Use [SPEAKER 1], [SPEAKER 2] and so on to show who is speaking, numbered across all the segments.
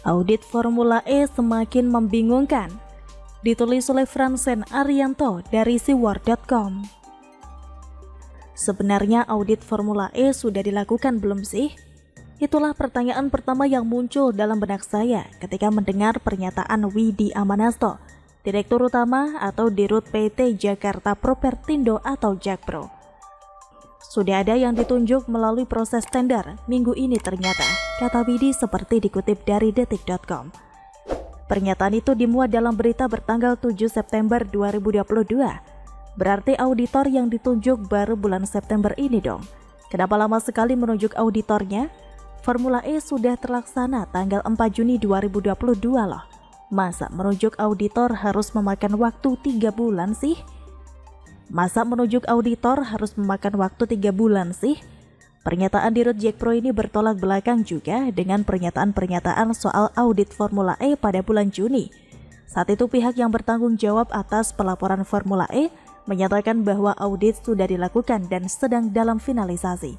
[SPEAKER 1] Audit Formula E semakin membingungkan. Ditulis oleh Fransen Arianto dari siwar.com. Sebenarnya audit Formula E sudah dilakukan belum sih? Itulah pertanyaan pertama yang muncul dalam benak saya ketika mendengar pernyataan Widi Amanasto, Direktur Utama atau Dirut PT Jakarta Propertindo atau Jakpro. Sudah ada yang ditunjuk melalui proses tender minggu ini ternyata, kata Widi seperti dikutip dari detik.com. Pernyataan itu dimuat dalam berita bertanggal 7 September 2022. Berarti auditor yang ditunjuk baru bulan September ini dong. Kenapa lama sekali menunjuk auditornya? Formula E sudah terlaksana tanggal 4 Juni 2022 loh. Masa menunjuk auditor harus memakan waktu 3 bulan sih? Masa menunjuk auditor harus memakan waktu 3 bulan sih? Pernyataan Dirut Jakpro ini bertolak belakang juga dengan pernyataan-pernyataan soal audit Formula E pada bulan Juni. Saat itu pihak yang bertanggung jawab atas pelaporan Formula E menyatakan bahwa audit sudah dilakukan dan sedang dalam finalisasi.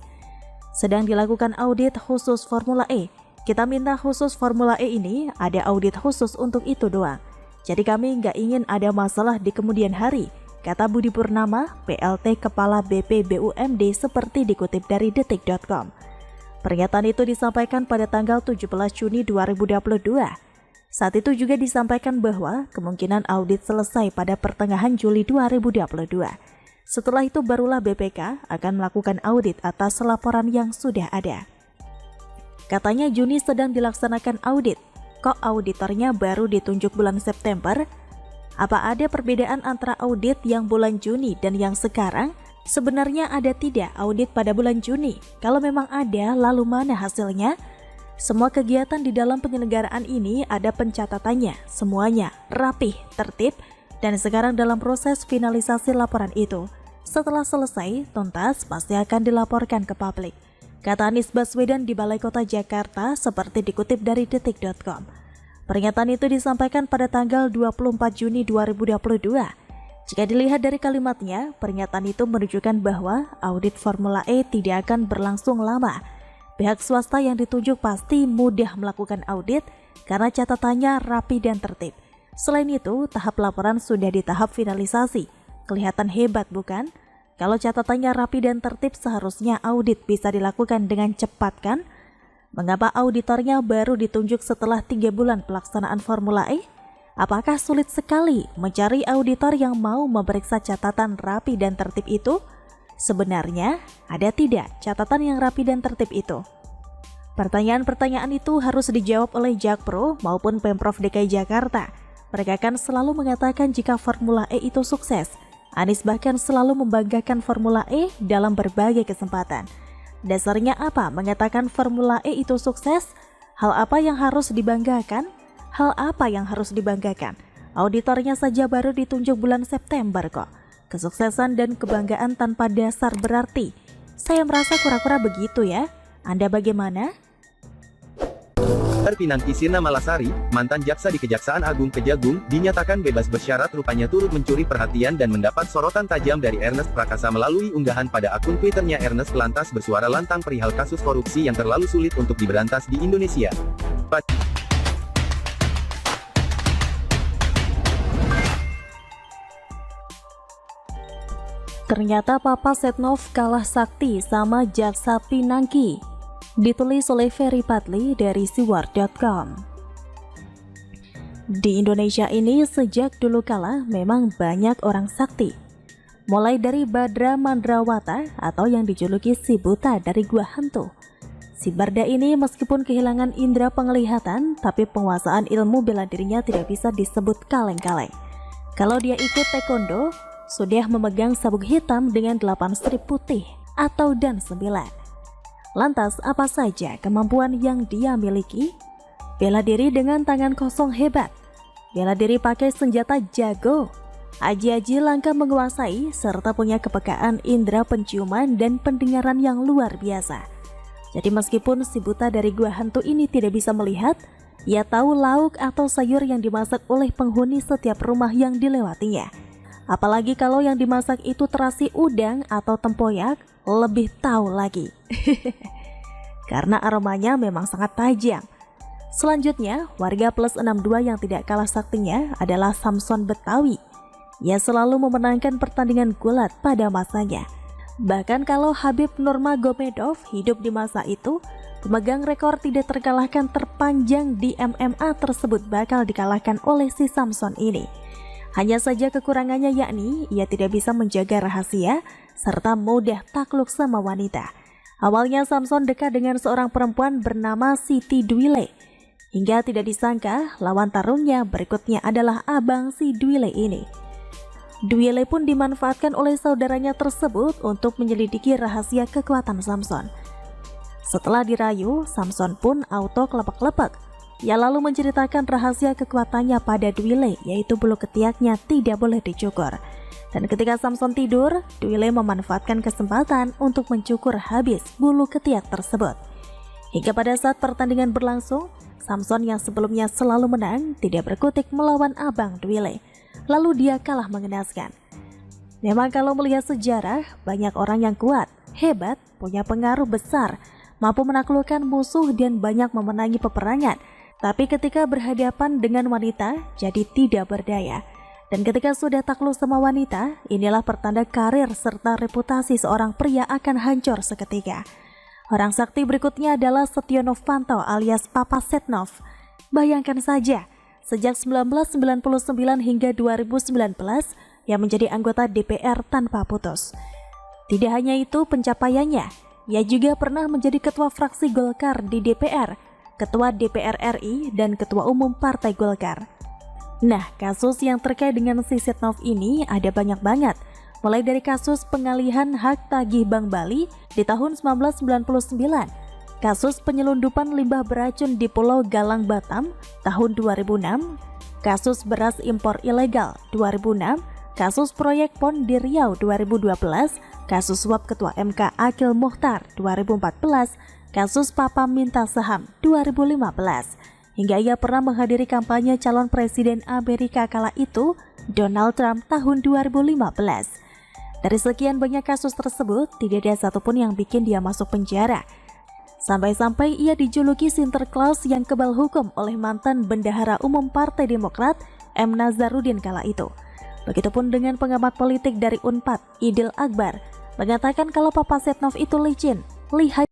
[SPEAKER 1] Sedang dilakukan audit khusus Formula E. Kita minta khusus Formula E ini ada audit khusus untuk itu doang. Jadi kami nggak ingin ada masalah di kemudian hari, kata Budi Purnama, PLT Kepala BP BUMD seperti dikutip dari detik.com. Pernyataan itu disampaikan pada tanggal 17 Juni 2022. Saat itu juga disampaikan bahwa kemungkinan audit selesai pada pertengahan Juli 2022. Setelah itu barulah BPK akan melakukan audit atas laporan yang sudah ada. Katanya Juni sedang dilaksanakan audit. Kok auditornya baru ditunjuk bulan September? Apa ada perbedaan antara audit yang bulan Juni dan yang sekarang? Sebenarnya ada tidak audit pada bulan Juni? Kalau memang ada, lalu mana hasilnya? Semua kegiatan di dalam penyelenggaraan ini ada pencatatannya, semuanya rapih, tertib, dan sekarang dalam proses finalisasi laporan itu. Setelah selesai, tuntas pasti akan dilaporkan ke publik, kata Anies Baswedan di Balai Kota Jakarta seperti dikutip dari detik.com. Pernyataan itu disampaikan pada tanggal 24 Juni 2022. Jika dilihat dari kalimatnya, pernyataan itu menunjukkan bahwa audit Formula E tidak akan berlangsung lama. Pihak swasta yang ditunjuk pasti mudah melakukan audit karena catatannya rapi dan tertib. Selain itu, tahap laporan sudah di tahap finalisasi. Kelihatan hebat bukan? Kalau catatannya rapi dan tertib seharusnya audit bisa dilakukan dengan cepat kan? Mengapa auditornya baru ditunjuk setelah 3 bulan pelaksanaan Formula E? Apakah sulit sekali mencari auditor yang mau memeriksa catatan rapi dan tertib itu? Sebenarnya, ada tidak catatan yang rapi dan tertib itu? Pertanyaan-pertanyaan itu harus dijawab oleh Jakpro maupun Pemprov DKI Jakarta. Mereka kan selalu mengatakan jika Formula E itu sukses. Anies bahkan selalu membanggakan Formula E dalam berbagai kesempatan. Dasarnya apa mengatakan Formula E itu sukses? Hal apa yang harus dibanggakan? Hal apa yang harus dibanggakan? Auditornya saja baru ditunjuk bulan September kok. Kesuksesan dan kebanggaan tanpa dasar berarti. Saya merasa kura-kura begitu ya. Anda bagaimana?
[SPEAKER 2] Pinangki Sirna Malasari, mantan jaksa di Kejaksaan Agung Kejagung, dinyatakan bebas bersyarat rupanya turut mencuri perhatian dan mendapat sorotan tajam dari Ernest Prakasa melalui unggahan pada akun Twitternya. Ernest lantas bersuara lantang perihal kasus korupsi yang terlalu sulit untuk diberantas di Indonesia.
[SPEAKER 1] Ternyata Papa Setnov kalah sakti sama Jaksa Pinangki. Ditulis oleh Ferry Padli dari siwar.com. Di Indonesia ini sejak dulu kala memang banyak orang sakti. Mulai dari Badra Mandrawata atau yang dijuluki si buta dari gua hantu. Si Barda ini meskipun kehilangan indera penglihatan, tapi penguasaan ilmu bela dirinya tidak bisa disebut kaleng-kaleng. Kalau dia ikut taekwondo, sudah memegang sabuk hitam dengan 8 strip putih atau dan 9. Lantas apa saja kemampuan yang dia miliki? Bela diri dengan tangan kosong hebat. Bela diri pakai senjata jago. Aji-aji langka menguasai serta punya kepekaan indera penciuman dan pendengaran yang luar biasa. Jadi meskipun si buta dari gua hantu ini tidak bisa melihat, ia tahu lauk atau sayur yang dimasak oleh penghuni setiap rumah yang dilewatinya. Apalagi kalau yang dimasak itu terasi udang atau tempoyak, lebih tahu lagi. Karena aromanya memang sangat tajam. Selanjutnya, warga plus 62 yang tidak kalah saktinya adalah Samson Betawi. Ia selalu memenangkan pertandingan gulat pada masanya. Bahkan kalau Habib Nurmagomedov hidup di masa itu, pemegang rekor tidak terkalahkan terpanjang di MMA tersebut bakal dikalahkan oleh si Samson ini. Hanya saja kekurangannya yakni ia tidak bisa menjaga rahasia serta mudah takluk sama wanita. Awalnya Samson dekat dengan seorang perempuan bernama Siti Dwile. Hingga tidak disangka lawan tarungnya berikutnya adalah abang si Dwile ini. Dwile pun dimanfaatkan oleh saudaranya tersebut untuk menyelidiki rahasia kekuatan Samson. Setelah dirayu, Samson pun auto kelepek-lepek. Ia lalu menceritakan rahasia kekuatannya pada Dwile, yaitu bulu ketiaknya tidak boleh dicukur. Dan ketika Samson tidur, Dwile memanfaatkan kesempatan untuk mencukur habis bulu ketiak tersebut. Hingga pada saat pertandingan berlangsung, Samson yang sebelumnya selalu menang tidak berkutik melawan abang Dwile. Lalu dia kalah mengenaskan. Memang kalau melihat sejarah, banyak orang yang kuat, hebat, punya pengaruh besar, mampu menaklukkan musuh dan banyak memenangi peperangan. Tapi ketika berhadapan dengan wanita, jadi tidak berdaya. Dan ketika sudah takluk sama wanita, inilah pertanda karir serta reputasi seorang pria akan hancur seketika. Orang sakti berikutnya adalah Setio Novanto alias Papa Setnov. Bayangkan saja, sejak 1999 hingga 2019, ia menjadi anggota DPR tanpa putus. Tidak hanya itu pencapaiannya, ia juga pernah menjadi ketua fraksi Golkar di DPR, ketua DPR RI, dan ketua umum Partai Golkar. Nah, kasus yang terkait dengan si Setnov ini ada banyak banget. Mulai dari kasus pengalihan hak tagih Bank Bali di tahun 1999, kasus penyelundupan limbah beracun di Pulau Galang Batam tahun 2006, kasus beras impor ilegal 2006, kasus proyek PON di Riau 2012, kasus suap Ketua MK Akil Mukhtar 2014, kasus Papa minta saham 2015, hingga ia pernah menghadiri kampanye calon presiden Amerika kala itu, Donald Trump tahun 2015. Dari sekian banyak kasus tersebut, tidak ada satupun yang bikin dia masuk penjara. Sampai-sampai ia dijuluki Sinterklaas yang kebal hukum oleh mantan Bendahara Umum Partai Demokrat, M. Nazarudin kala itu. Begitupun dengan pengamat politik dari UNPAD, Idil Akbar, mengatakan kalau Papa Setnov itu licin, lihai.